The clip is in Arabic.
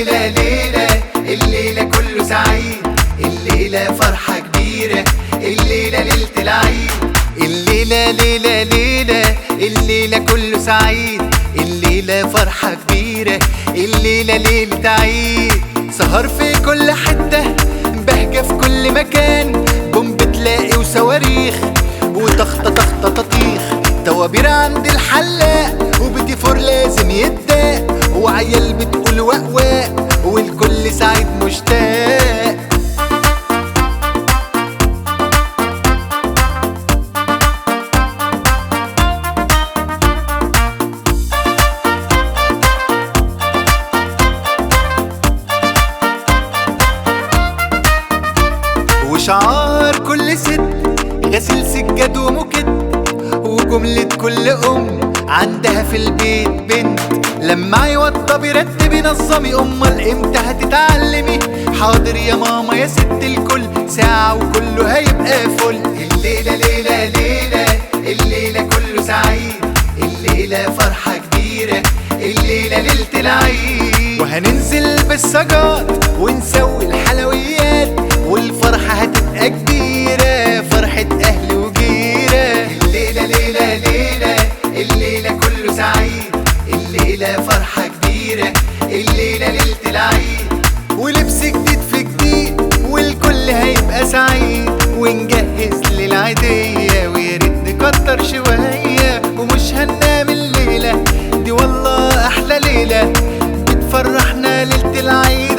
ليلة ليلة الليلة كله سعيد، الليلة فرحة كبيرة، الليلة ليلة العيد. الليلة ليلة ليلة الليلة كله سعيد، الليلة فرحة كبيرة، الليلة ليلة عيد. سهر في كل حتة، بهجة في كل مكان، بوم بتلاقي وصواريخ وطخطة طخطة تطيخ، توابير عند الحلاق وبيتي فور لازم يتداق، وعيال بتقول وقواق والكل سعيد مشتاق. وشعار كل ست غسيل سجاد وموكيت، وجملة كل عندها في البيت بنت، لما يوضب يرتب ينظمي، امال امتى هتتعلمي؟ حاضر يا ماما يا ست الكل، ساعة وكله هيبقى فل. الليلة ليلة ليلة الليلة كله سعيد، الليلة فرحة كبيرة، الليلة ليلة العيد. وهننزل بالسجار ونسوي الحلويات، والفرحة هتبقى كبيرة، فرحة أهل وجيرة. الليلة ليلة ليلة الليلة كله سعيد، الليلة فرحة كبيرة، الليلة ليلة العيد. ولبس جديد في جديد والكل هيبقى سعيد، ونجهز للعيدية وياريت نكتر شوية، ومش هننام الليلة دي والله أحلى ليلة، بتفرحنا ليلة العيد.